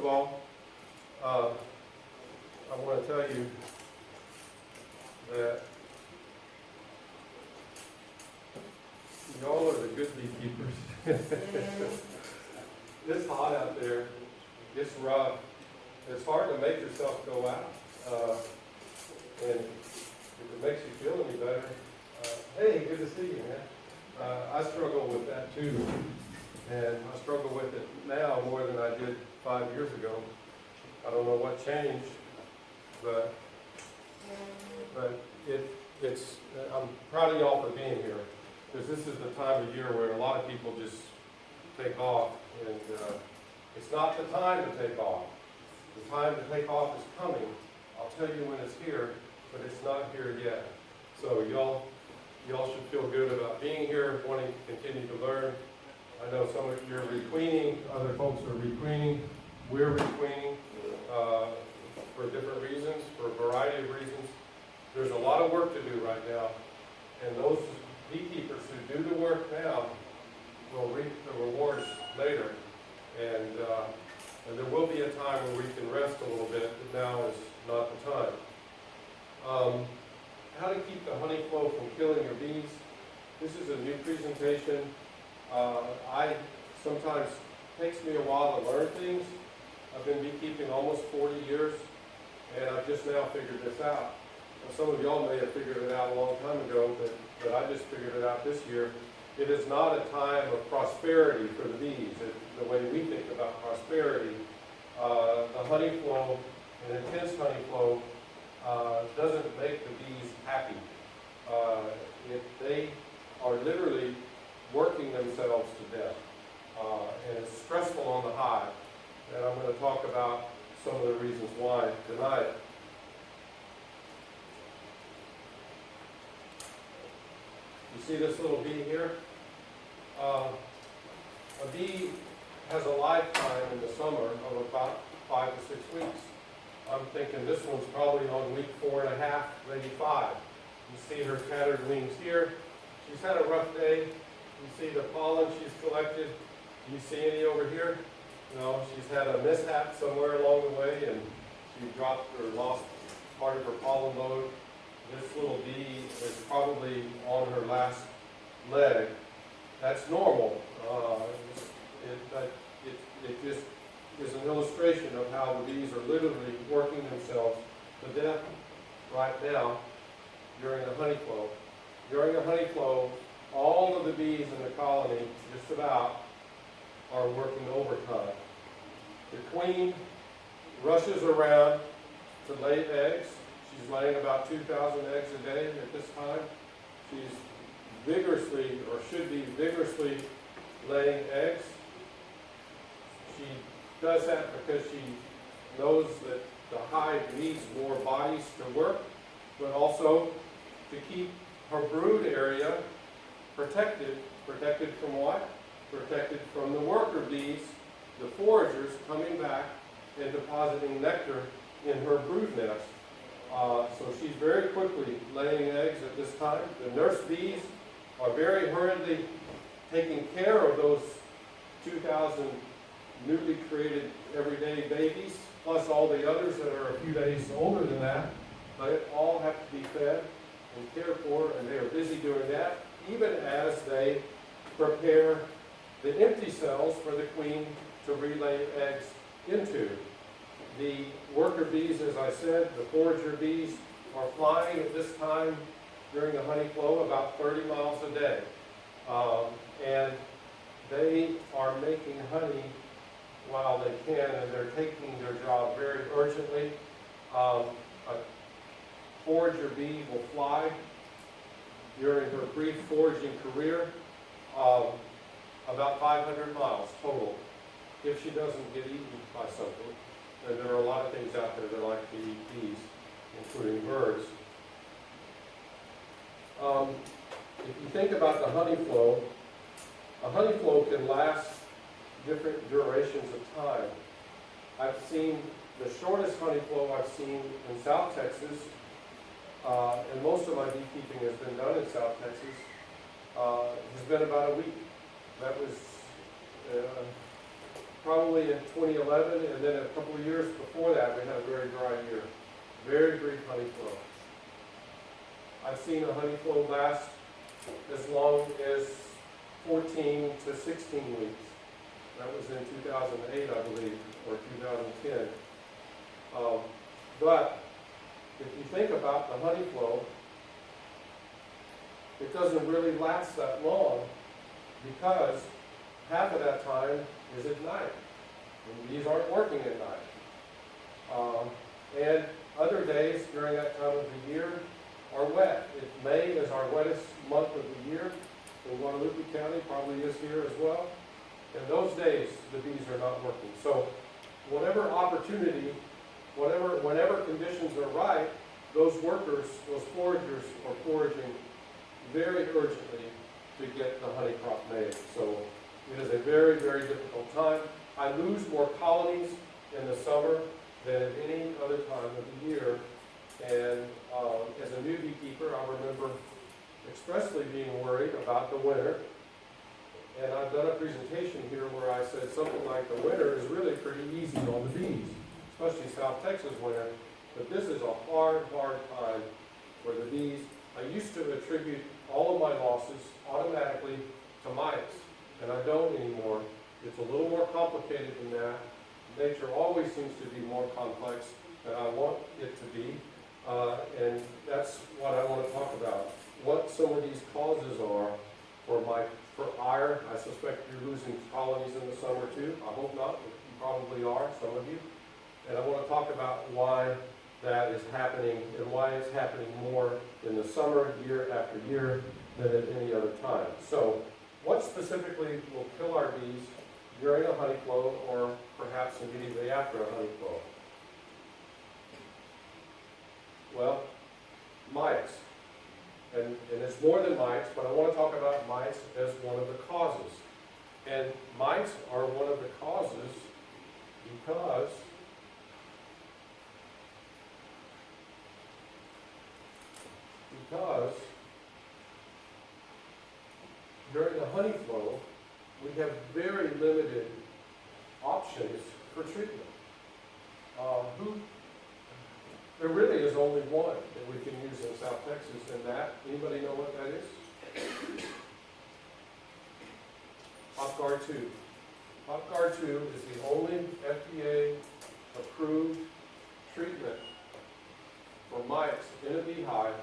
all, I want to tell you that y'all are the good beekeepers. It's hot out there. It's rough. It's hard to make yourself go out. And if it makes you feel any better, hey, good to see you, man. I struggle with that too. And I struggle with it now more than I did 5 years ago. I don't know what changed, but it's I'm proud of y'all for being here, because this is the time of year where a lot of people just take off, and it's not the time to take off. The time to take off is coming. I'll tell you when it's here, but it's not here yet. So y'all should feel good about being here, wanting to continue to learn. I know some of you are requeening, other folks are requeening. We're requeening for different reasons, for a variety of reasons. There's a lot of work to do right now, and those beekeepers who do the work now will reap the rewards later. And there will be a time where we can rest a little bit, but now is not the time. How to keep the honey flow from killing your bees. This is a new presentation. Sometimes takes me a while to learn things. I've been beekeeping almost 40 years, and I've just now figured this out. Now, some of y'all may have figured it out a long time ago, but I just figured it out this year. It is not a time of prosperity for the bees. The way we think about prosperity, the honey flow, an intense honey flow, doesn't make the bees happy. They are literally working themselves to death, and it's stressful on the hive. And I'm going to talk about some of the reasons why tonight. You see this little bee here? A bee has a lifetime in the summer of about 5 to 6 weeks. I'm thinking this one's probably on week 4.5, maybe 5. You see her tattered wings here. She's had a rough day. You see the pollen she's collected. Do you see any over here? No, she's had a mishap somewhere along the way, and she dropped or lost part of her pollen load. This little bee is probably on her last leg. That's normal. It just is an illustration of how the bees are literally working themselves to death right now during the honey flow. During the honey flow, all of the bees in the colony, just about, are working overtime. The queen rushes around to lay eggs. She's laying about 2,000 eggs a day at this time. She's vigorously, or should be vigorously, laying eggs. She does that because she knows that the hive needs more bodies to work, but also to keep her brood area protected. Protected from what? Protected from the worker bees, the foragers, coming back and depositing nectar in her brood nest. So she's very quickly laying eggs at this time. The nurse bees are very hurriedly taking care of those 2,000 newly created everyday babies, plus all the others that are a few days older than that. They all have to be fed and cared for, and they are busy doing that, even as they prepare the empty cells for the queen to relay eggs into. The worker bees, as I said, the forager bees, are flying at this time during the honey flow about 30 miles a day. And they are making honey while they can, and they're taking their job very urgently. A forager bee will fly during her brief foraging career about 500 miles total if she doesn't get eaten by something. And there are a lot of things out there that like to eat bees, including birds. If you think about the honey flow, a honey flow can last different durations of time. I've seen the shortest honey flow I've seen in South Texas, and most of my beekeeping has been done in South Texas, has been about a week. That was probably in 2011, and then a couple of years before that, we had a very dry year. Very brief honey flow. I've seen a honey flow last as long as 14 to 16 weeks. That was in 2008, I believe, or 2010. But if you think about the honey flow, it doesn't really last that long because half of that time is at night. And bees aren't working at night. And other days during that time of the year are wet. May is our wettest month of the year in Guadalupe County, probably is here as well. And those days, the bees are not working. So whatever opportunity, whenever conditions are right, those workers, those foragers are foraging very urgently to get the honey crop made. So it is a very, very difficult time. I lose more colonies in the summer than at any other time of the year. And as a new beekeeper, I remember expressly being worried about the winter. And I've done a presentation here where I said something like the winter is really pretty easy on the bees, especially South Texas winter. But this is a hard, hard time for the bees. I used to attribute all of my losses automatically to mites, and I don't anymore. It's a little more complicated than that. Nature always seems to be more complex than I want it to be, and that's what I want to talk about. What some of these causes are for ire. I suspect you're losing colonies in the summer too. I hope not, but you probably are, some of you. And I want to talk about why that is happening and why it's happening more in the summer, year after year, than at any other time. So what specifically will kill our bees during a honey flow or perhaps immediately after a honey flow? Well, mites. And it's more than mites, but I want to talk about mites as one of the causes. And mites are one of the causes because during the honey flow, we have very limited options for treatment. There really is only one that we can use in South Texas, and that, anybody know what that is? Hop-Guard 2. Hop-Guard 2 is the only FDA-approved treatment for mites in a beehive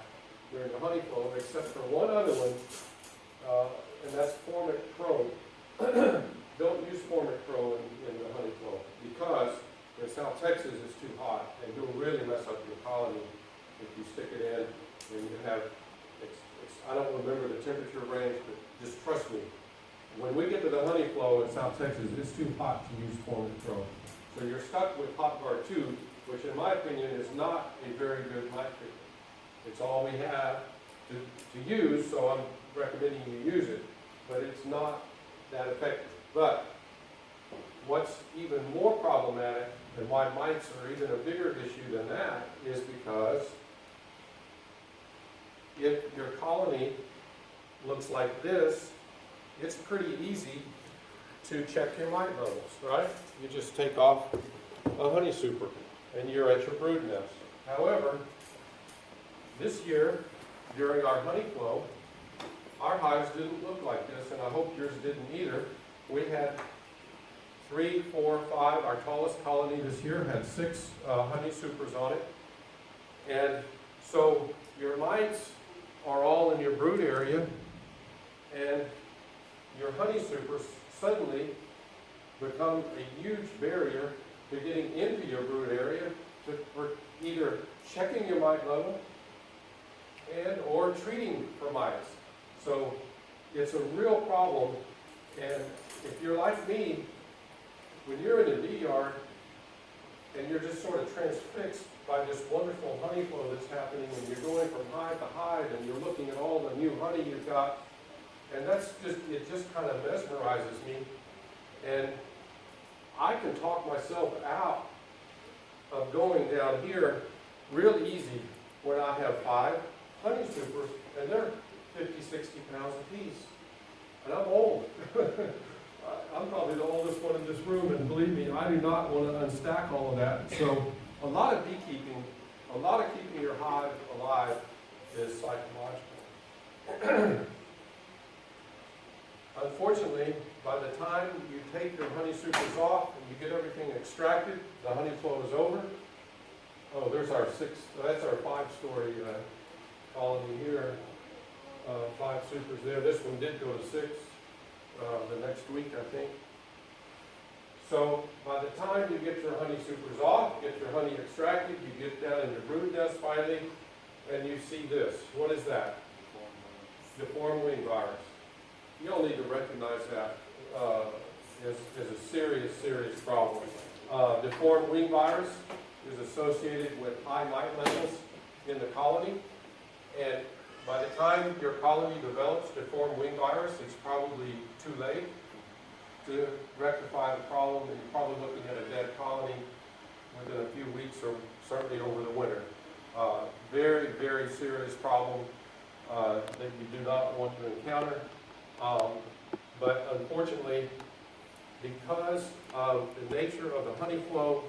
during the honey flow, except for one other one, and that's formicrone. Don't use formicrone in the honey flow because in South Texas it's too hot, and you'll really mess up your colony if you stick it in and you have, I don't remember the temperature range, but just trust me. When we get to the honey flow in South Texas, it's too hot to use formicrone. So you're stuck with Hop-Guard 2, which in my opinion is not a very good mite treatment. It's all we have to use, so I'm recommending you use it, but it's not that effective. But what's even more problematic and why mites are even a bigger issue than that is because if your colony looks like this, it's pretty easy to check your mite levels, right? You just take off a honey super and you're at your brood nest. However, this year, during our honey flow, our hives didn't look like this, and I hope yours didn't either. We had 3, 4, 5, our tallest colony this year had 6 honey supers on it. And so your mites are all in your brood area, and your honey supers suddenly become a huge barrier to getting into your brood area for either checking your mite level and or treating for mites. So it's a real problem, and if you're like me, when you're in a bee yard and you're just sort of transfixed by this wonderful honey flow that's happening, and you're going from hive to hive and you're looking at all the new honey you've got, and it just kind of mesmerizes me. And I can talk myself out of going down here real easy when I have 5 honey supers and they're 50, 60 pounds a piece. And I'm old. I'm probably the oldest one in this room, and believe me, I do not want to unstack all of that. So a lot of beekeeping, a lot of keeping your hive alive is psychological. Unfortunately, by the time you take your honey supers off and you get everything extracted, the honey flow is over. Oh, there's our that's our 5-story colony here. 5 supers there. This one did go to 6 the next week, I think. So by the time you get your honey supers off, get your honey extracted, you get down in your brood nest finally, and you see this. What is that? Deformed wing virus. You all need to recognize that as a serious, serious problem. Deformed wing virus is associated with high mite levels in the colony, and by the time your colony develops deformed wing virus, it's probably too late to rectify the problem, and you're probably looking at a dead colony within a few weeks or certainly over the winter. Very, very serious problem that you do not want to encounter. But unfortunately, because of the nature of the honey flow,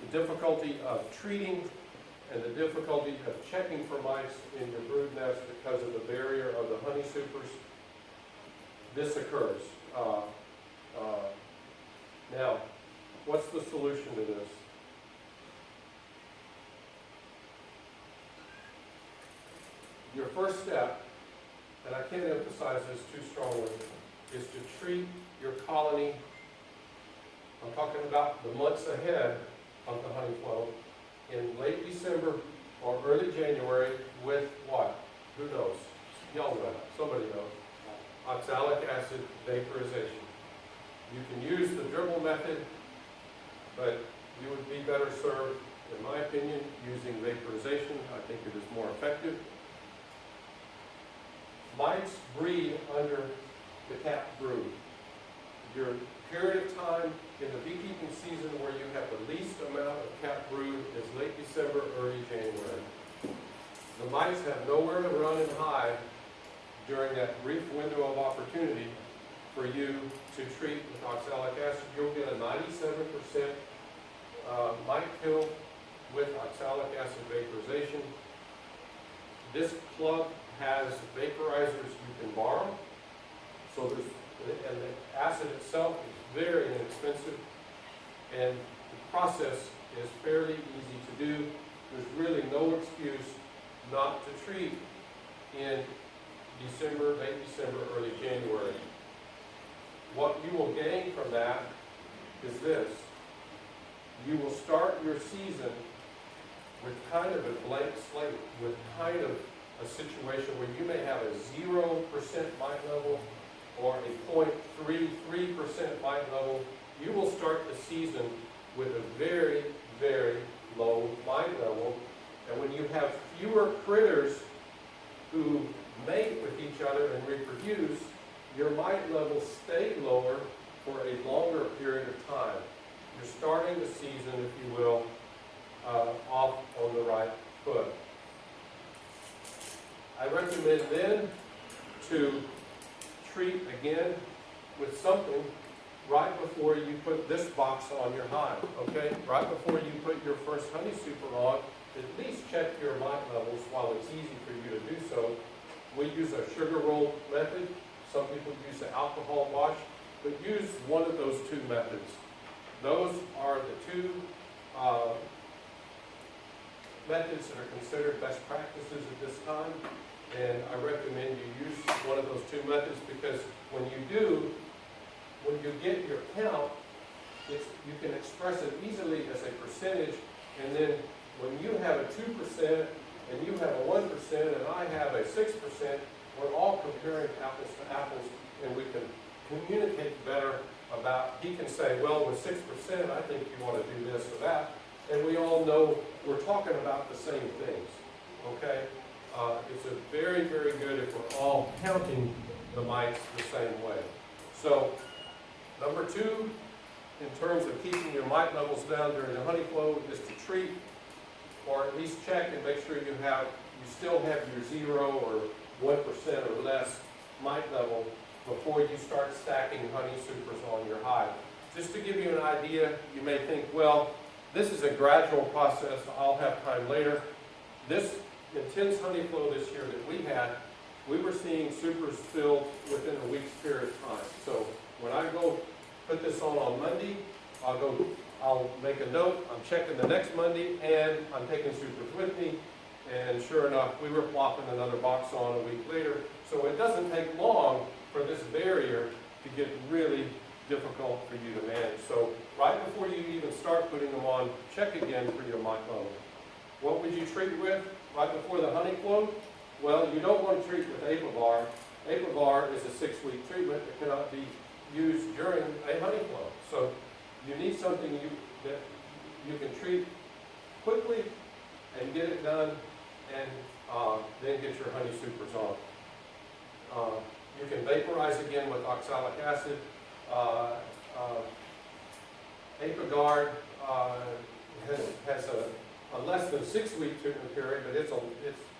the difficulty of treating, and the difficulty of checking for mites in your brood nest because of the barrier of the honey supers, this occurs. Now, what's the solution to this? Your first step, and I can't emphasize this too strongly, is to treat your colony, I'm talking about the months ahead of the honey flow, in late December or early January with what? Who knows? Y'all know. Somebody knows. Oxalic acid vaporization. You can use the dribble method, but you would be better served, in my opinion, using vaporization. I think it is more effective. Mites breed under the capped brood. Your period of time in the beekeeping season where you have the least amount of capped brood is late December, early January. The mites have nowhere to run and hide during that brief window of opportunity for you to treat with oxalic acid. You'll get a 97% mite kill with oxalic acid vaporization. This club has vaporizers you can borrow. So and the acid itself is very inexpensive, and the process is fairly easy to do. There's really no excuse not to treat in December, late December, early January. What you will gain from that is this. You will start your season with kind of a blank slate, with kind of a situation where you may have a 0% mite level or a 0.33% mite level. You will start the season with a very, very low mite level. And when you have fewer critters who mate with each other and reproduce, your mite levels stay lower for a longer period of time. You're starting the season, if you will, off on the right foot. I recommend then to treat again with something right before you put this box on your hive, okay? Right before you put your first honey super on, at least check your mite levels while it's easy for you to do so. We use a sugar roll method. Some people use the alcohol wash, but use one of those two methods. Those are the two methods that are considered best practices at this time. And I recommend you use one of those two methods because when you get your count, you can express it easily as a percentage. And then when you have a 2% and you have a 1% and I have a 6%, we're all comparing apples to apples, and we can communicate better about, he can say, well, with 6%, I think you want to do this or that. And we all know we're talking about the same things, okay? It's a very, very good if we're all counting the mites the same way. So, number 2, in terms of keeping your mite levels down during the honey flow, is to treat, or at least check and make sure you still have your 0 or 1% or less mite level before you start stacking honey supers on your hive. Just to give you an idea, you may think, well, this is a gradual process, I'll have time later. This intense honey flow this year that we had, we were seeing supers filled within a week's period of time. So when I go put this on Monday, I'll make a note, I'm checking the next Monday, and I'm taking supers with me. And sure enough, we were plopping another box on a week later. So it doesn't take long for this barrier to get really difficult for you to manage. So right before you even start putting them on, check again for your mite load. What would you treat with right before the honey flow? Well, you don't want to treat with Apivar. Apivar is a 6-week treatment that cannot be used during a honey flow. So you need something that you can treat quickly and get it done, and then get your honey supers on. You can vaporize again with oxalic acid. Apigard has a less than 6-week treatment period, but it's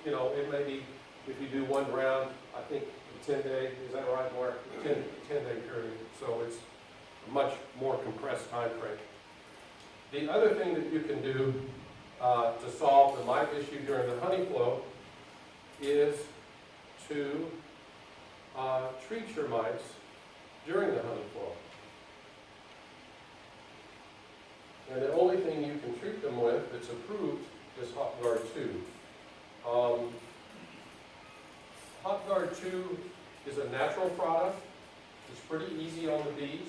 it may be, if you do one round, I think 10-day, is that right, Mark? 10-day period. So it's a much more compressed time frame. The other thing that you can do to solve the mite issue during the honey flow is to treat your mites during the honey flow. And the only thing you can treat them with that's approved is HotGuard 2. HotGuard 2 is a natural product. It's pretty easy on the bees.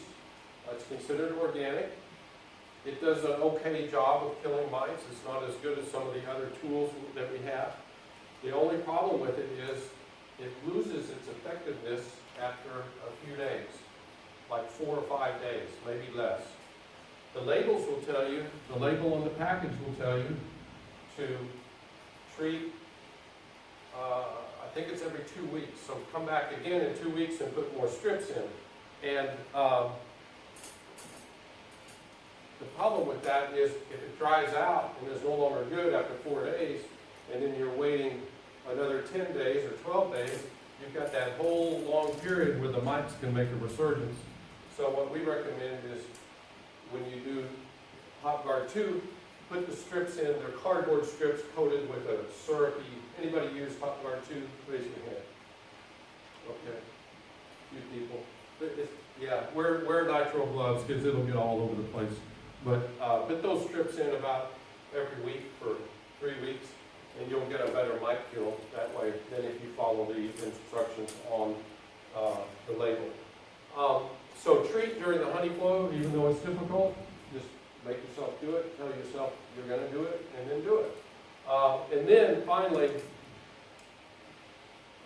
It's considered organic. It does an okay job of killing mites. It's not as good as some of the other tools that we have. The only problem with it is it loses its effectiveness after a few days, like 4 or 5 days, maybe less. The labels will tell you, the label on the package will tell you to treat, I think it's every 2 weeks. So come back again in 2 weeks and put more strips in. And the problem with that is if it dries out and is no longer good after 4 days, and then you're waiting another 10 days or 12 days, you've got that whole long period where the mites can make a resurgence. So what we recommend is when you do HotGuard 2, put the strips in. They're cardboard strips coated with a syrupy. Anybody use HotGuard 2? Raise your hand. Okay, a few people. Yeah, wear nitrile gloves because it'll get all over the place. But put those strips in about every week for 3 weeks, and you'll get a better mite kill that way than if you follow the instructions on the label. So treat during the honey flow, even though it's difficult. Just make yourself do it. Tell yourself you're going to do it, and then do it. And then finally,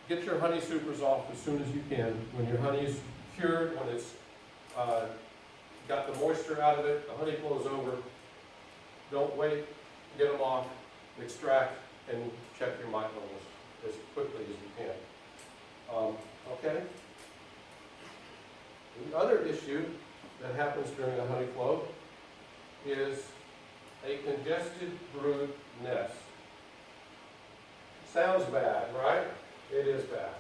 get your honey supers off as soon as you can. When your honey is cured, when it's got the moisture out of it, the honey flow is over. Don't wait. Get them off, extract, and check your mite levels as quickly as you can. Okay? The other issue that happens during the honey flow is a congested brood nest. Sounds bad, right? It is bad.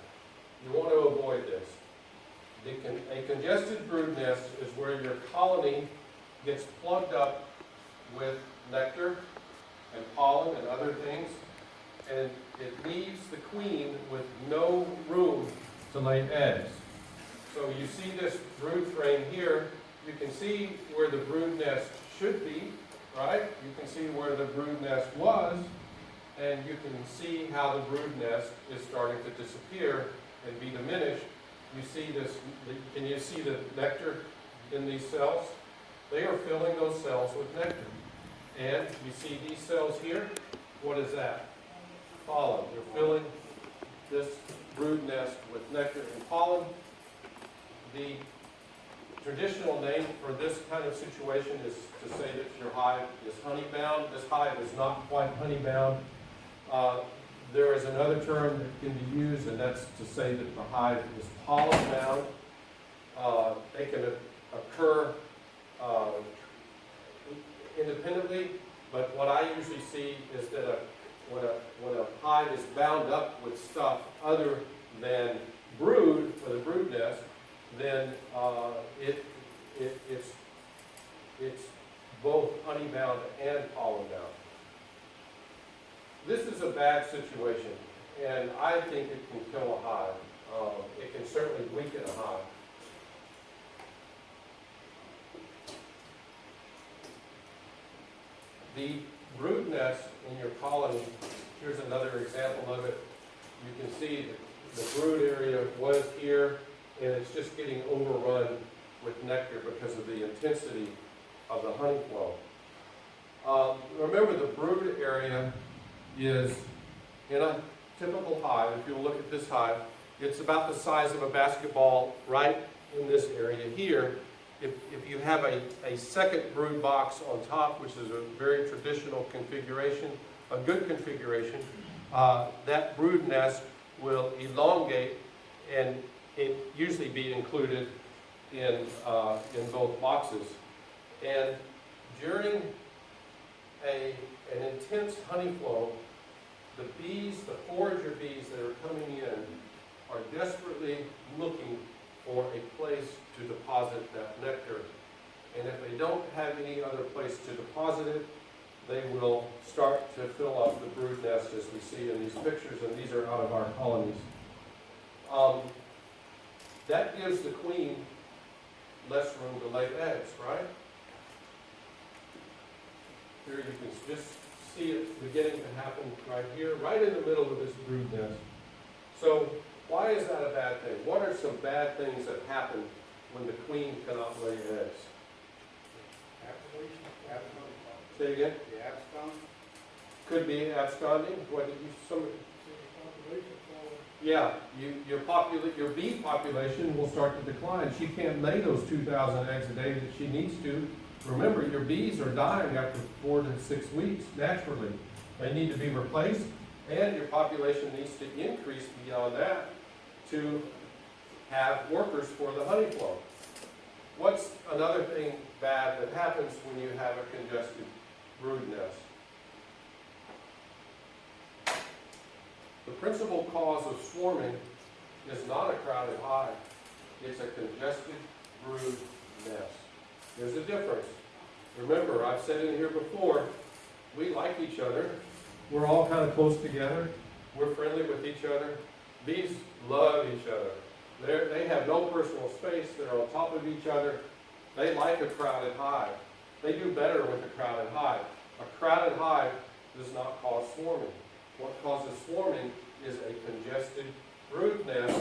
You want to avoid this. A congested brood nest is where your colony gets plugged up with nectar and pollen and other things, and it leaves the queen with no room to lay eggs. So you see this brood frame here. You can see where the brood nest should be, right? You can see where the brood nest was, and you can see how the brood nest is starting to disappear and be diminished. You see this, can you see the nectar in these cells? They are filling those cells with nectar. And you see these cells here? What is that? Pollen. You're filling this brood nest with nectar and pollen. The traditional name for this kind of situation is to say that your hive is honey bound. This hive is not quite honey bound. There is another term that can be used, and that's to say that the hive is pollen bound. They can occur independently, but what I usually see is that when a hive is bound up with stuff other than brood, or the brood nest, then it's both honey bound and pollen bound. This is a bad situation, and I think it can kill a hive. It can certainly weaken a hive. The brood nest in your colony, here's another example of it. You can see the brood area was here, and it's just getting overrun with nectar because of the intensity of the honey flow. Remember, the brood area is in a typical hive. If you look at this hive, it's about the size of a basketball right in this area here. If you have a second brood box on top, which is a very traditional configuration, a good configuration, that brood nest will elongate and it usually be included in both boxes. And during an intense honey flow, the bees, the forager bees that are coming in, are desperately looking for a place to deposit that nectar. And if they don't have any other place to deposit it, they will start to fill up the brood nest as we see in these pictures, and these are out of our colonies. That gives the queen less room to lay eggs, right? Here you can just see it beginning to happen right here, right in the middle of this brood nest. So why is that a bad thing? What are some bad things that happen when the queen cannot lay eggs? Say again? The abscond. Could be absconding. What did you? Somebody? Yeah, your bee population will start to decline. She can't lay those 2,000 eggs a day that she needs to. Remember, your bees are dying after 4 to 6 weeks naturally. They need to be replaced, and your population needs to increase beyond that to have workers for the honey flow. What's another thing bad that happens when you have a congested brood nest? The principal cause of swarming is not a crowded hive. It's a congested brood nest. There's a difference. Remember, I've said in here before, we like each other. We're all kind of close together. We're friendly with each other. Bees love each other. They have no personal space. They're on top of each other. They like a crowded hive. They do better with a crowded hive. A crowded hive does not cause swarming. What causes swarming is a congested brood nest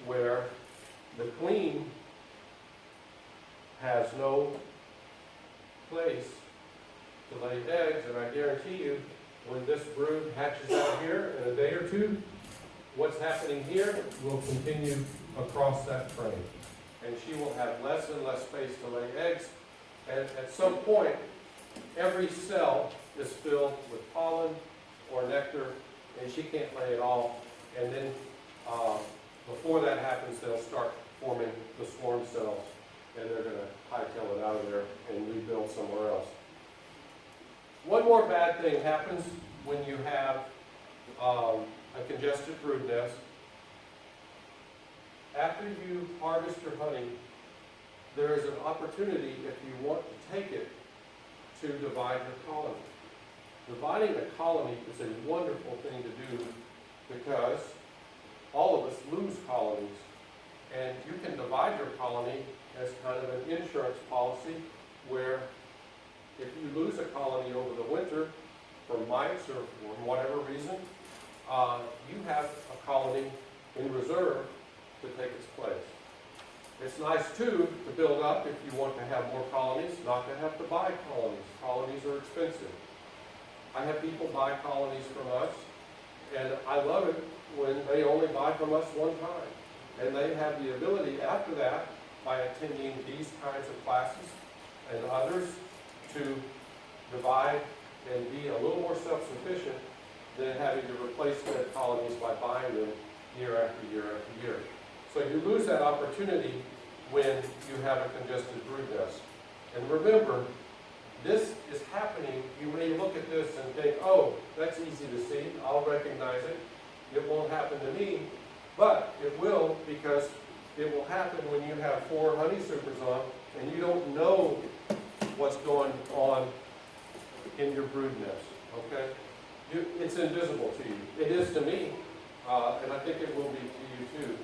where the queen has no place to lay eggs, and I guarantee you, when this brood hatches out here in a day or two, what's happening here will continue across that frame. And she will have less and less space to lay eggs, and at some point, every cell is filled with pollen or nectar, and she can't lay it all. And then before that happens, they'll start forming the swarm cells, and they're going to hightail it out of there and rebuild somewhere else. One more bad thing happens when you have a congested brood nest. After you harvest your honey, there is an opportunity, if you want to take it, to divide your colony. Dividing a colony is a wonderful thing to do because all of us lose colonies. And you can divide your colony as kind of an insurance policy where if you lose a colony over the winter for mites or for whatever reason, you have a colony in reserve to take its place. It's nice too to build up if you want to have more colonies, not to have to buy colonies. Colonies are expensive. I have people buy colonies from us, and I love it when they only buy from us one time. And they have the ability after that, by attending these kinds of classes and others, to divide and be a little more self-sufficient than having to replace their colonies by buying them year after year after year. So you lose that opportunity when you have a congested brood nest. And remember, this is happening. You may look at this and think, oh, that's easy to see. I'll recognize it. It won't happen to me. But it will, because it will happen when you have 4 honey supers on and you don't know what's going on in your brood nest, okay? It's invisible to you. It is to me, and I think it will be to you too,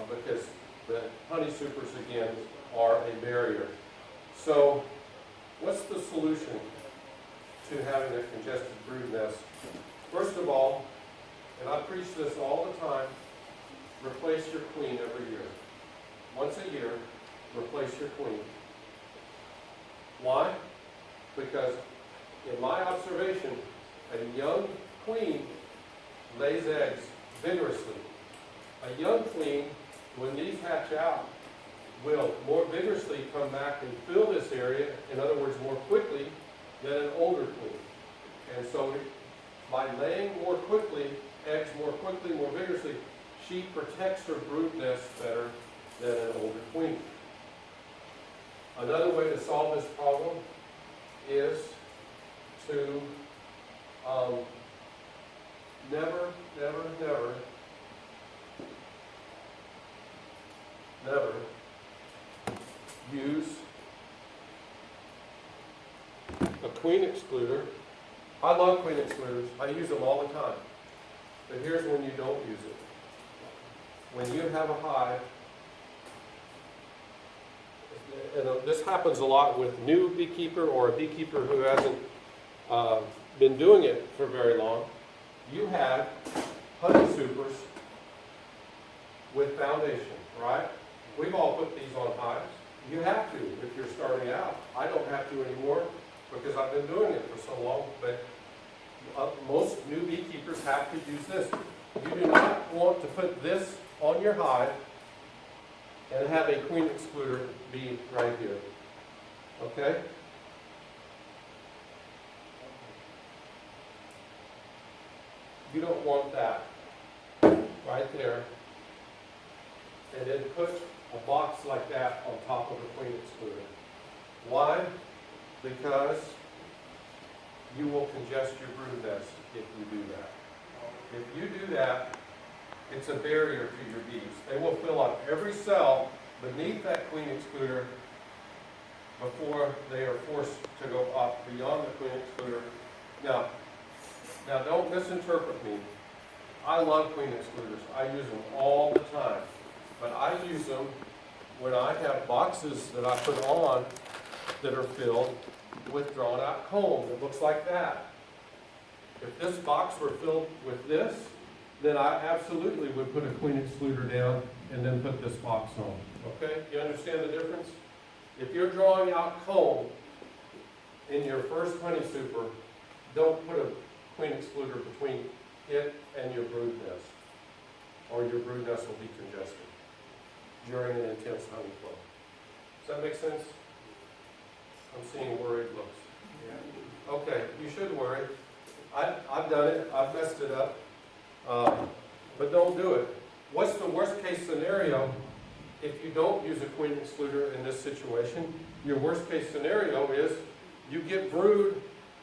because the honey supers, again, are a barrier. So, what's the solution to having a congested brood nest? First of all, and I preach this all the time, replace your queen every year. Once a year, replace your queen. Why? Because in my observation, a young queen lays eggs vigorously. A young queen, when these hatch out, will more vigorously come back and fill this area, in other words, more quickly than an older queen. And so by laying more quickly, eggs more quickly, more vigorously, she protects her brood nest better than an older queen. Another way to solve this problem is to never use a queen excluder. I love queen excluders. I use them all the time. But here's when you don't use it. When you have a hive, and this happens a lot with new beekeeper or a beekeeper who hasn't been doing it for very long, you have honey supers with foundation, right? We've all put these on hives. You have to if you're starting out. I don't have to anymore because I've been doing it for so long, but most new beekeepers have to use this. You do not want to put this on your hive and have a queen excluder be right here. Okay? You don't want that right there. And then put a box like that on top of a queen excluder. Why? Because you will congest your brood nest if you do that. If you do that, it's a barrier to your bees. They will fill up every cell beneath that queen excluder before they are forced to go up beyond the queen excluder. Now don't misinterpret me. I love queen excluders. I use them all the time. But I use them when I have boxes that I put on that are filled with drawn out comb. It looks like that. If this box were filled with this, then I absolutely would put a queen excluder down and then put this box on. Okay? You understand the difference? If you're drawing out comb in your first honey super, don't put a queen excluder between it and your brood nest, or your brood nest will be congested during an intense honey flow. Does that make sense? I'm seeing worried looks. Yeah. Okay, you should worry. I've done it. I've messed it up. But don't do it. What's the worst case scenario if you don't use a queen excluder in this situation? Your worst case scenario is you get brood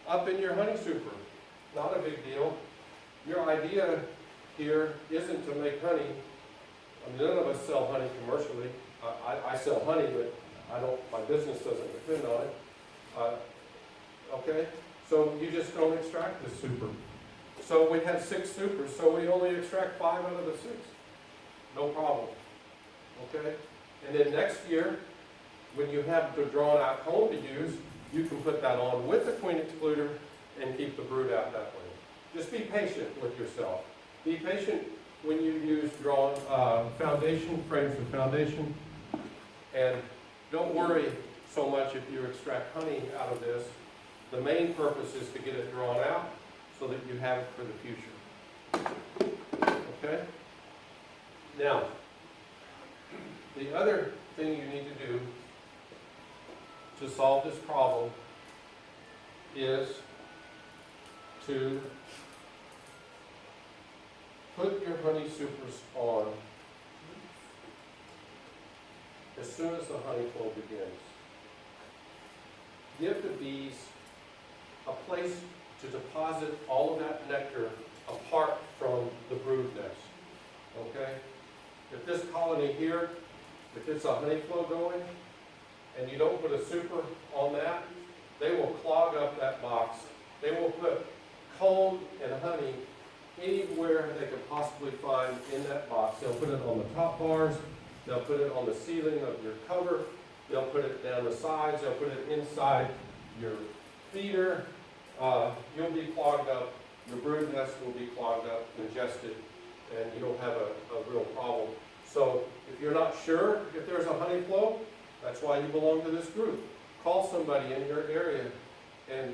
up in your honey super. Not a big deal. Your idea here isn't to make honey. I mean, none of us sell honey commercially. I sell honey, but my business doesn't depend on it. Okay? So you just don't extract this super. So we had 6 supers, so we only extract 5 out of the 6. No problem. Okay? And then next year, when you have the drawn out comb to use, you can put that on with the queen excluder and keep the brood out that way. Just be patient with yourself. Be patient when you use drawn foundation, frames of foundation. And don't worry so much if you extract honey out of this. The main purpose is to get it drawn out so that you have it for the future. Okay? Now, the other thing you need to do to solve this problem is to put your honey supers on as soon as the honey flow begins. Give the bees a place to deposit all of that nectar apart from the brood nest. Okay? If this colony here if it's a honey flow going, and you don't put a super on that, they will clog up that box. They will put comb and honey anywhere they could possibly find in that box. They'll put it on the top bars, they'll put it on the ceiling of your cover, they'll put it down the sides, they'll put it inside your feeder. You'll be clogged up, your brood nest will be clogged up, congested, and you'll have a real problem. So if you're not sure if there's a honey flow, that's why you belong to this group. Call somebody in your area. And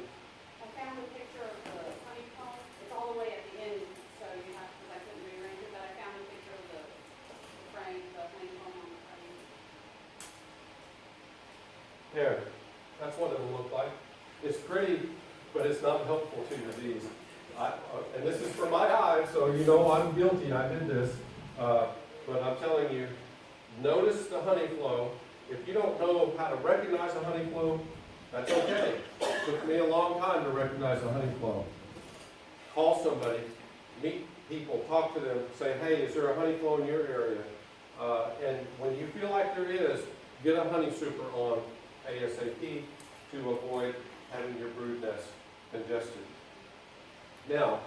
I found a picture of the honeycomb. It's all the way at the end, so you have, because I couldn't rearrange it, but I found a picture of the frame, the honeycomb on the frame. here, that's what it'll look like. It's pretty, but it's not helpful to your bees. And this is for my eyes, so you know I'm guilty. I did this. But I'm telling you, notice the honey flow. If you don't know how to recognize a honey flow, that's okay. It took me a long time to recognize a honey flow. Call somebody, meet people, talk to them, say, hey, is there a honey flow in your area? And when you feel like there is, get a honey super on ASAP to avoid having your brood nest congested. Now,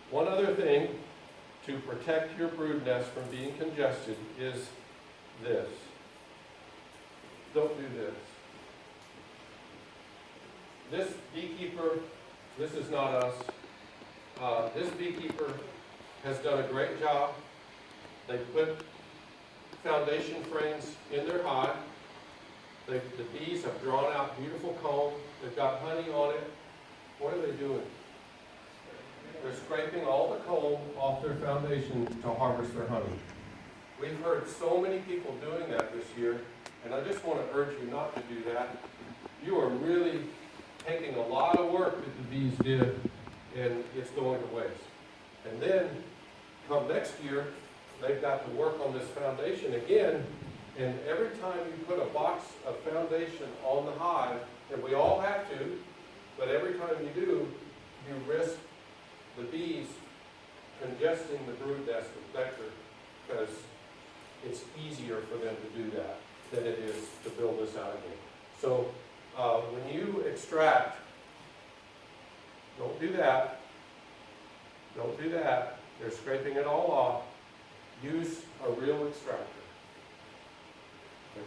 one other thing to protect your brood nest from being congested is this. Don't do this. This beekeeper, this is not us. This beekeeper has done a great job. They put foundation frames in their hive. The bees have drawn out beautiful comb. They've got honey on it. What are they doing? They're scraping all the comb off their foundation to harvest their honey. We've heard so many people doing that this year, and I just want to urge you not to do that. You are really taking a lot of work that the bees did, and it's going to waste. And then, come next year, they've got to work on this foundation again, and every time you put a box of foundation on the hive, and we all have to, but every time you do, you risk the bees congesting the brood nest with nectar, because it's easier for them to do that than it is to build this out again. So when you extract, don't do that. Don't do that. They're scraping it all off. Use a real extractor.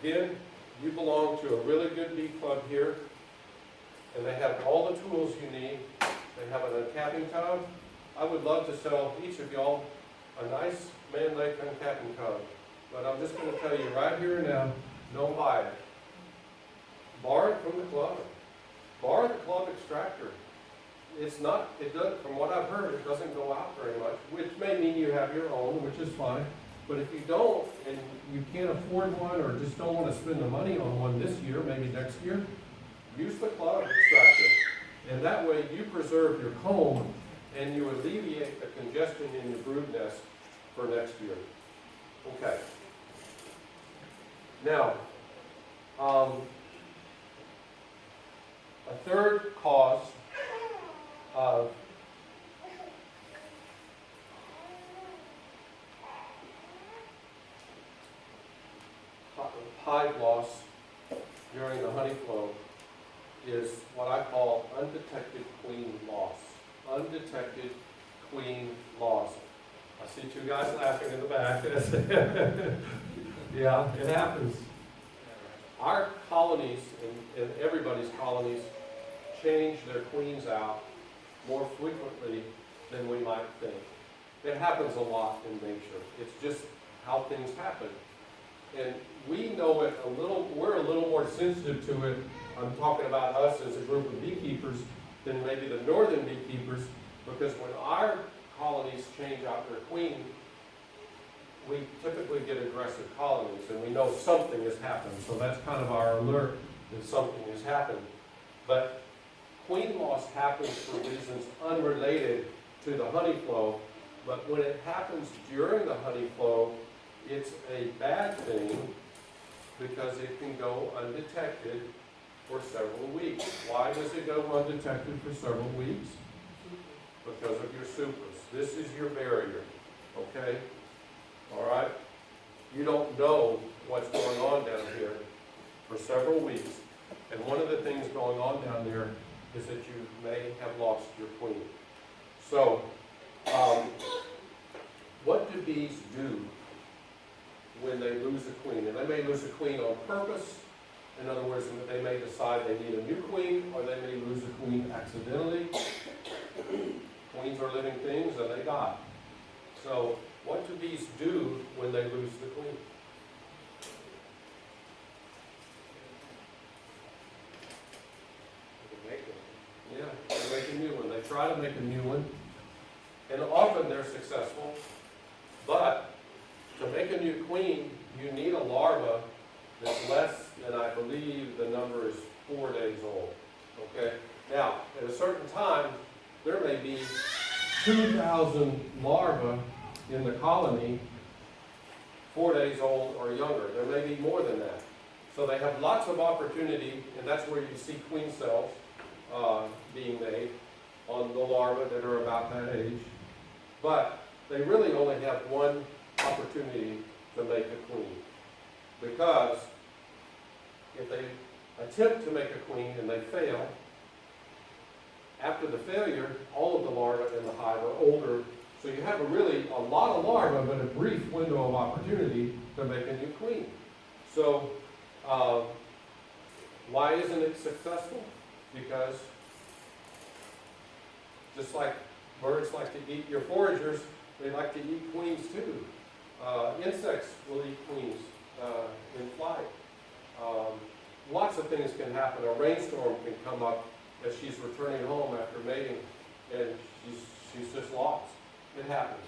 Again, you belong to a really good bee club here, and they have all the tools you need. They have an uncapping tub. I would love to sell each of y'all a nice man lake uncapping tub, but I'm just going to tell you right here and now, don't buy it. Borrow it from the club. Borrow the club extractor. It's not, it does, from what I've heard, it doesn't go out very much, which may mean you have your own, which is fine. But if you don't, and you can't afford one, or just don't want to spend the money on one this year, maybe next year, use the club extractor. And that way you preserve your comb and you alleviate the congestion in your brood nest for next year. Okay. Now, a third cause of hive loss during the honey flow is what I call undetected queen loss. Undetected queen loss. I see two guys laughing in the back. Yeah, it happens. Our colonies and everybody's colonies change their queens out more frequently than we might think. It happens a lot in nature. It's just how things happen. And we know it a little, we're a little more sensitive to it. I'm talking about us as a group of beekeepers than maybe the northern beekeepers, because when our colonies change out their queen, we typically get aggressive colonies, and we know something has happened. So that's kind of our alert that something has happened. But queen loss happens for reasons unrelated to the honey flow, but when it happens during the honey flow, it's a bad thing because it can go undetected for several weeks. Why does it go undetected for several weeks? Because of your supers. This is your barrier, okay? All right? you don't know what's going on down here for several weeks. And one of the things going on down there is that you may have lost your queen. So, what do bees do when they lose a queen? And they may lose a queen on purpose. In other words, they may decide they need a new queen, or they may lose a queen accidentally. Queens are living things and they die. So, what do bees do when they lose the queen? Yeah, they make a new one. They try to make a new one. And often they're successful. But to make a new queen, you need a larva that's less than, I believe, the number is 4 days old. Okay? Now, at a certain time, there may be 2,000 larvae in the colony, 4 days old or younger. There may be more than that. So they have lots of opportunity, and that's where you see queen cells being made on the larvae that are about that age. But they really only have one opportunity to make a queen. Because if they attempt to make a queen and they fail, after the failure, all of the larvae in the hive are older. So you have a lot of larvae, but a brief window of opportunity to make a new queen. So why isn't it successful? Because just like birds like to eat your foragers, they like to eat queens too. Insects will eat queens in flight. Lots of things can happen. A rainstorm can come up as she's returning home after mating, and she's just lost. It happens.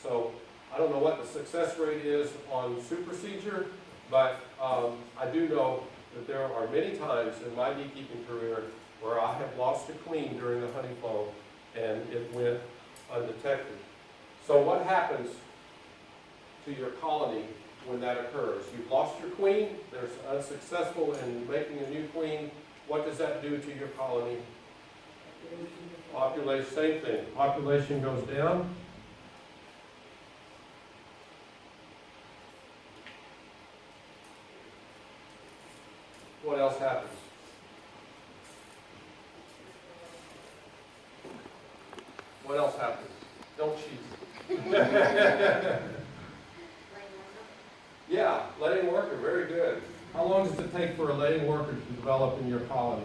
So I don't know what the success rate is on supersedure, but I do know that there are many times in my beekeeping career where I have lost a queen during the honey flow, and it went undetected. So what happens to your colony when that occurs? You've lost your queen, they're unsuccessful in making a new queen. What does that do to your colony? Population, same thing. Population goes down. What else happens? What else happens? Don't cheat. Yeah, laying worker, very good. How long does it take for a laying worker to develop in your colony?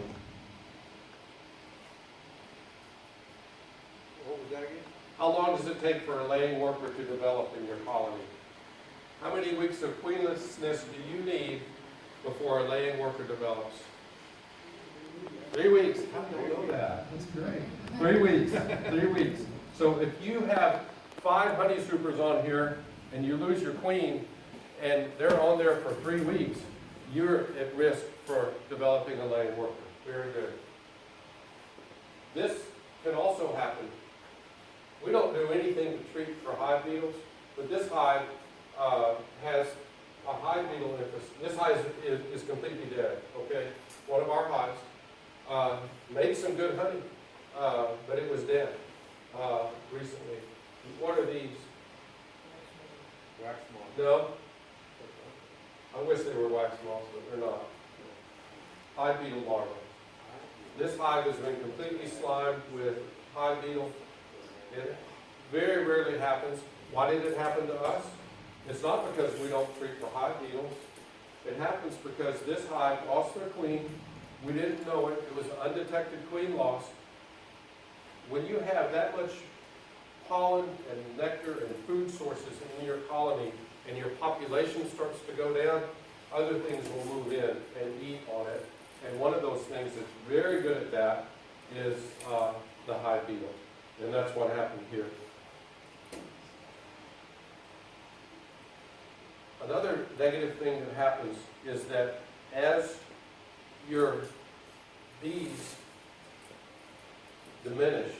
What was that again? How long does it take for a laying worker to develop in your colony? How many weeks of queenlessness do you need before a laying worker develops? 3 weeks. How do you know that? That's great. 3 weeks. 3 weeks. So if you have 5 honey supers on here and you lose your queen and they're on there for 3 weeks, you're at risk for developing a laying worker. Very good. This can also happen. We don't do anything to treat for hive beetles, but this hive has a hive beetle infest. This hive is completely dead, okay? One of our hives made some good honey, but it was dead recently. What are these? Wax moth. No? I wish they were wax moths, but they're not. Hive beetle larvae. This hive has been completely slimed with hive beetle. It very rarely happens. Why did it happen to us? It's not because we don't treat for hive beetles. It happens because this hive lost their queen. We didn't know it. It was an undetected queen loss. When you have that much pollen and nectar and food sources in your colony and your population starts to go down, other things will move in and eat on it. And one of those things that's very good at that is the hive beetle. And that's what happened here. Another negative thing that happens is that as your bees diminish,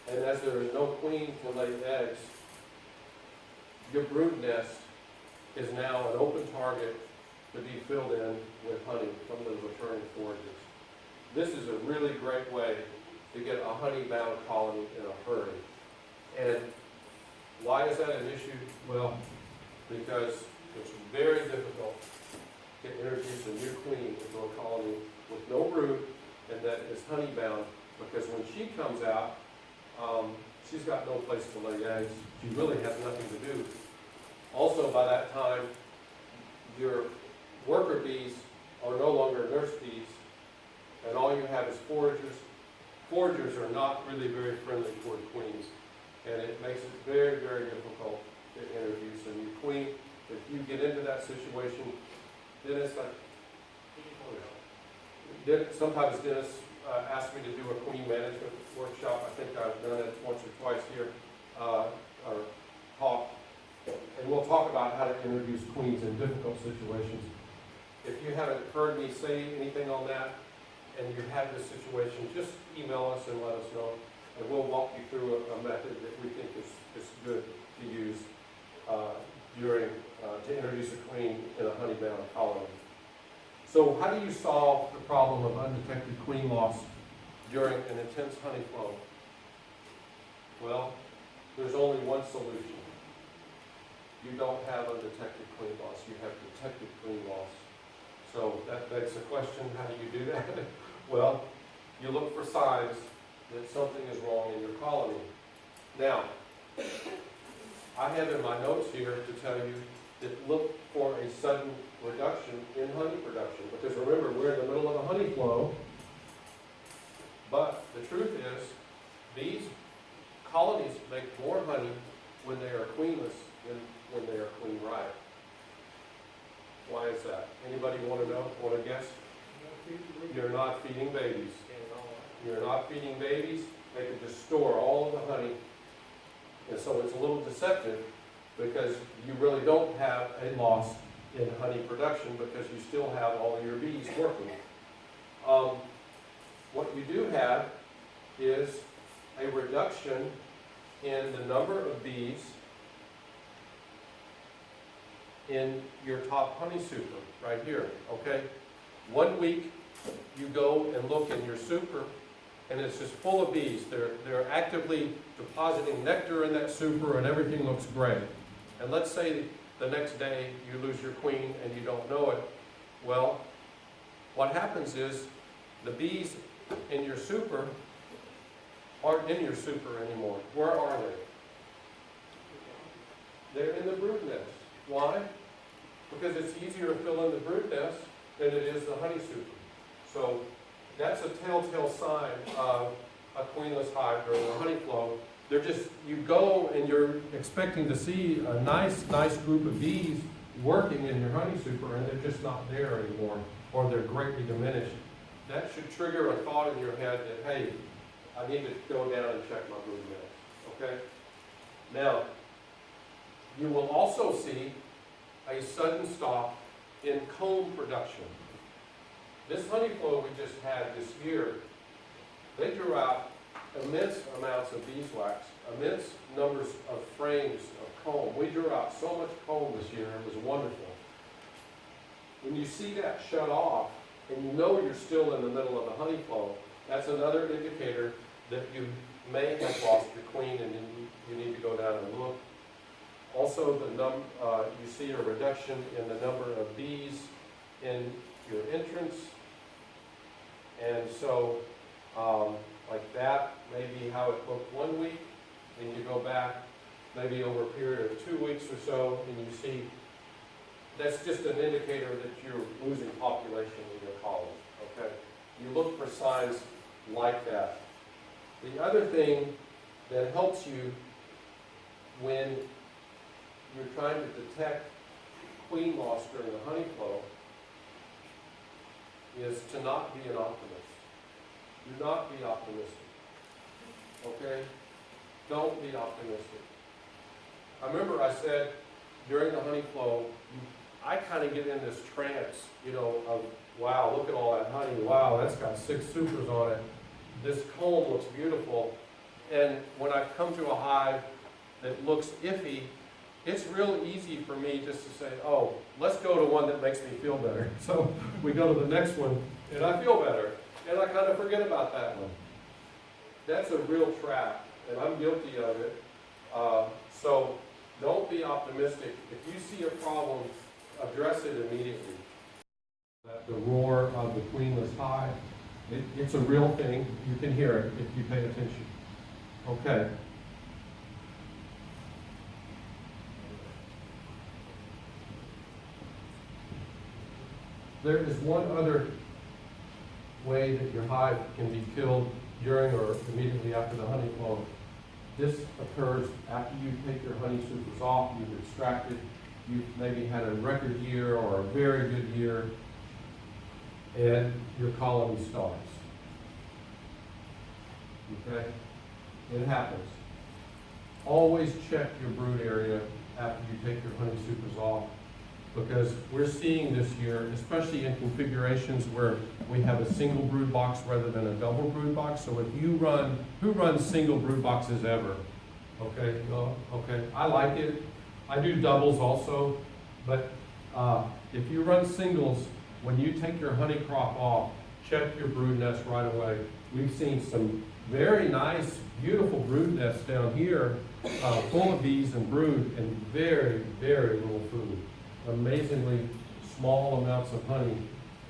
and as there is no queen to lay eggs, your brood nest is now an open target to be filled in with honey from the returning foragers. This is a really great way to get a honey-bound colony in a hurry. And why is that an issue? Well, because it's very difficult to introduce a new queen into a colony with no brood and that is honey bound, because when she comes out, she's got no place to lay eggs. She really has nothing to do. Also, by that time, your worker bees are no longer nurse bees, and all you have is foragers. Foragers are not really very friendly toward queens, and it makes it very, very difficult to introduce a new queen. If you get into that situation, then it's like, sometimes Dennis asked me to do a queen management workshop. I think I've done it once or twice here, or talk. And we'll talk about how to introduce queens in difficult situations. If you haven't heard me say anything on that, and you've had this situation, just email us and let us know, and we'll walk you through a method that we think is good to use to introduce a queen in a honey-bound colony. So how do you solve the problem of undetected queen loss during an intense honey flow? Well, there's only one solution. You don't have undetected queen loss, you have detected queen loss. So that begs the question, how do you do that? Well, you look for signs that something is wrong in your colony. Now, I have in my notes here to tell you that look for a sudden reduction in honey production, because remember, we're in the middle of a honey flow, but the truth is, these colonies make more honey when they are queenless than when they are queen ripe. Why is that? Anybody want to know? Want to guess? You're not feeding babies. You're not feeding babies. They can just store all of the honey. And so it's a little deceptive because you really don't have a loss in honey production because you still have all of your bees working. What you do have is a reduction in the number of bees in your top honey super right here, okay? 1 week you go and look in your super and it's just full of bees. They're actively depositing nectar in that super and everything looks great. And let's say the next day you lose your queen and you don't know it. Well, what happens is the bees in your super aren't in your super anymore. Where are they? They're in the brood nest. Why? Because it's easier to fill in the brood nest than it is the honey super. So that's a telltale sign of a queenless hive during the honey flow. They're just, you go and you're expecting to see a nice group of bees working in your honey super, and they're just not there anymore, or they're greatly diminished. That should trigger a thought in your head that, hey, I need to go down and check my brood nest, okay? Now, you will also see a sudden stop in comb production. This honey flow we just had this year, they drew out immense amounts of beeswax, immense numbers of frames of comb. We drew out so much comb this year, it was wonderful. When you see that shut off, and you know you're still in the middle of a honey flow, that's another indicator that you may have lost your queen and you need to go down and look. Also, you see a reduction in the number of bees in your entrance. And so, like that may be how it looked 1 week, and you go back maybe over a period of 2 weeks or so, and you see that's just an indicator that you're losing population in your colony, okay? You look for signs like that. The other thing that helps you when you're trying to detect queen loss during the honey flow is to not be an optimist. Do not be optimistic, okay? Don't be optimistic. I remember I said during the honey flow, I kind of get in this trance, you know, of, wow, look at all that honey. Wow, that's got 6 supers on it. This comb looks beautiful. And when I come to a hive that looks iffy, it's real easy for me just to say, oh, let's go to one that makes me feel better. So we go to the next one, and I feel better. And I kind of forget about that one. That's a real trap, and I'm guilty of it. So don't be optimistic. If you see a problem, address it immediately. The roar of the queenless hive, it's a real thing. You can hear it if you pay attention. Okay. There is one other way that your hive can be killed during or immediately after the honey flow. This occurs after you take your honey supers off, you've extracted, you've maybe had a record year or a very good year, and your colony starts. Okay? It happens. Always check your brood area after you take your honey supers off, because we're seeing this year, especially in configurations where we have a single brood box rather than a double brood box. So if you run, who runs single brood boxes ever? Okay, well, okay, I like it. I do doubles also, but if you run singles, when you take your honey crop off, check your brood nest right away. We've seen some very nice, beautiful brood nests down here, full of bees and brood, and very, very little food. Amazingly small amounts of honey.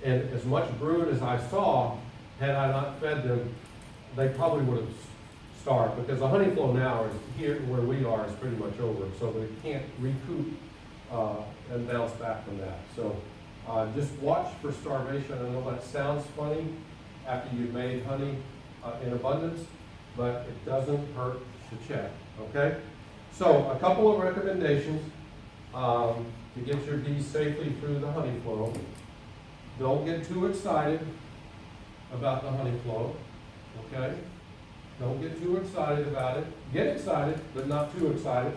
And as much brood as I saw, had I not fed them, they probably would have starved, because the honey flow now is here where we are is pretty much over, so they can't recoup and bounce back from that. So just watch for starvation. I know that sounds funny after you've made honey in abundance, but it doesn't hurt to check, okay? So a couple of recommendations to get your bees safely through the honey flow. Don't get too excited about the honey flow, okay? Don't get too excited about it. Get excited, but not too excited.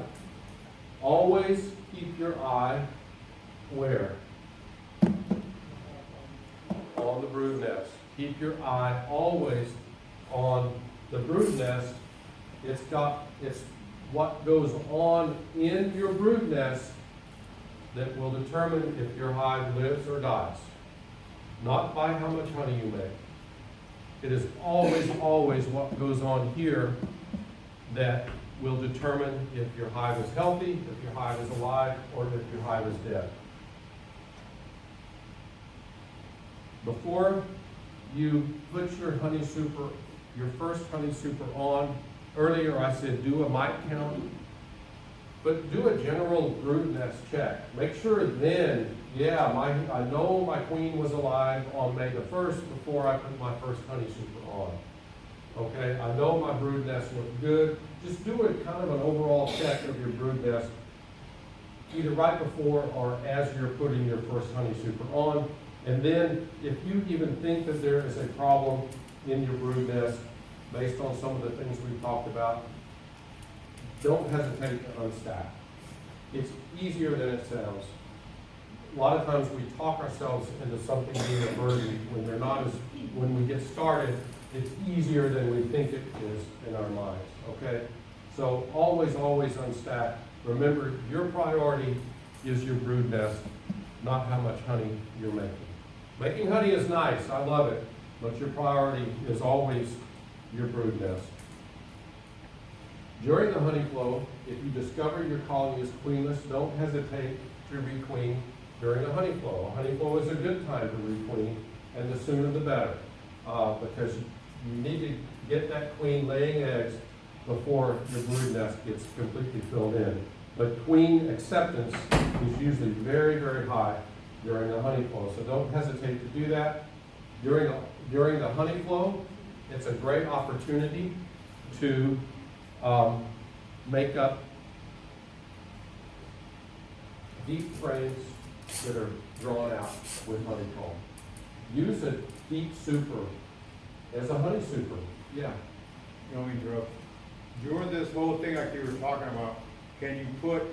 Always keep your eye where? On the brood nest. Keep your eye always on the brood nest. It's what goes on in your brood nest that will determine if your hive lives or dies. Not by how much honey you make. It is always, always what goes on here that will determine if your hive is healthy, if your hive is alive, or if your hive is dead. Before you put your honey super, your first honey super on, earlier I said do a mite count, but do a general brood nest check. Make sure then, yeah, I know my queen was alive on May the 1st before I put my first honey super on. Okay, I know my brood nest looked good. Just do a kind of an overall check of your brood nest, either right before or as you're putting your first honey super on. And then if you even think that there is a problem in your brood nest, based on some of the things we've talked about, don't hesitate to unstack. It's easier than it sounds. A lot of times we talk ourselves into something being a burden when they're not as, when we get started, it's easier than we think it is in our minds, okay? So always, always unstack. Remember, your priority is your brood nest, not how much honey you're making. Making honey is nice, I love it, but your priority is always your brood nest. During the honey flow, if you discover your colony is queenless, don't hesitate to requeen during the honey flow. A honey flow is a good time to requeen, and the sooner the better, because you need to get that queen laying eggs before your brood nest gets completely filled in. But queen acceptance is usually very, very high during the honey flow, so don't hesitate to do that. During the honey flow, it's a great opportunity to make up deep frames that are drawn out with honeycomb. Use a deep super as a honey super. Yeah. You know, interrupt. During this whole thing like you were talking about, can you put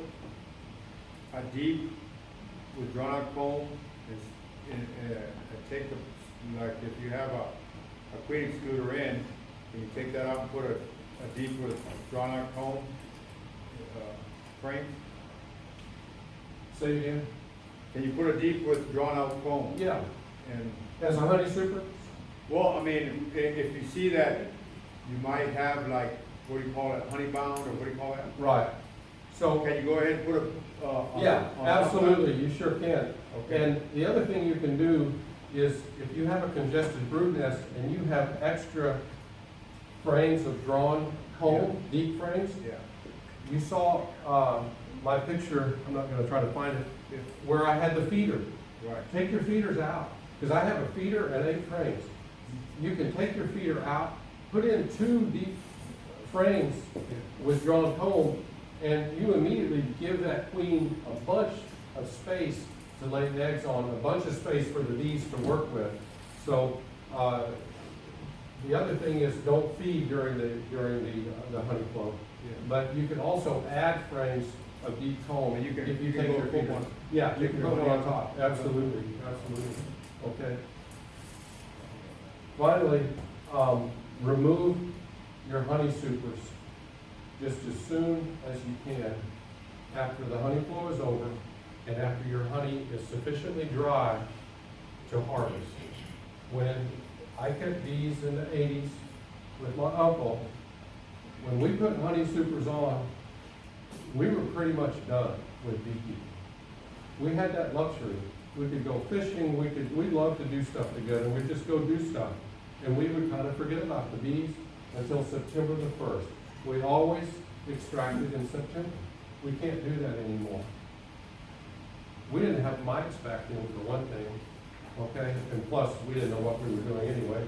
a deep with drawn out comb and take the, like if you have a queen excluder in, can you take that out and put a deep with drawn out comb frame? Say it again. Can you put a deep with drawn out comb? Yeah. And As a honey super? well, I mean, if you see that you might have like, what do you call it, honey bound, or what do you call that? Right. So, Can you go ahead and put a, yeah, on- absolutely, you sure can. Okay. And the other thing you can do is, if you have a congested brood nest and you have extra frames of drawn comb, deep frames, Yeah, you saw, my picture, I'm not gonna try to find it, yeah, where I had the feeder. right, Take your feeders out, because I have a feeder and 8 frames. You can take your feeder out, put in 2 deep frames with drawn comb, and you immediately give that queen a bunch of space to lay eggs on, a bunch of space for the bees to work with. So, the other thing is, don't feed during the honey flow. yeah. But you can also add frames of deep comb. And you can- if you can take go your put feeder. one- Yeah, you take can your put one on honey on top, top. absolutely, absolutely, okay. Finally, remove your honey supers just as soon as you can after the honey flow is over and after your honey is sufficiently dry to harvest. When I kept bees in the 80s with my uncle, when we put honey supers on, we were pretty much done with beekeeping. We had that luxury. We could go fishing, we loved to do stuff together, we'd just go do stuff. And we would kind of forget about the bees until September the 1st. We always extracted in September. We can't do that anymore. We didn't have mites back then, for one thing, okay? And plus, we didn't know what we were doing anyway.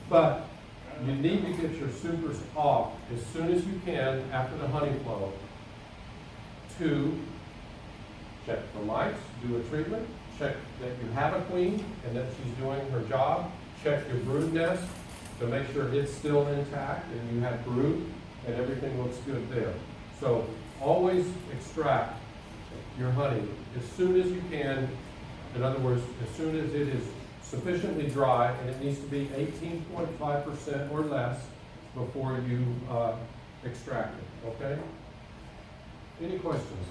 But you need to get your supers off as soon as you can after the honey flow. 2, check for mites, do a treatment, check that you have a queen and that she's doing her job. Check your brood nest to make sure it's still intact and you have brood and everything looks good there. So always extract your honey as soon as you can. In other words, as soon as it is sufficiently dry, and it needs to be 18.5% or less before you extract it, okay? Any questions?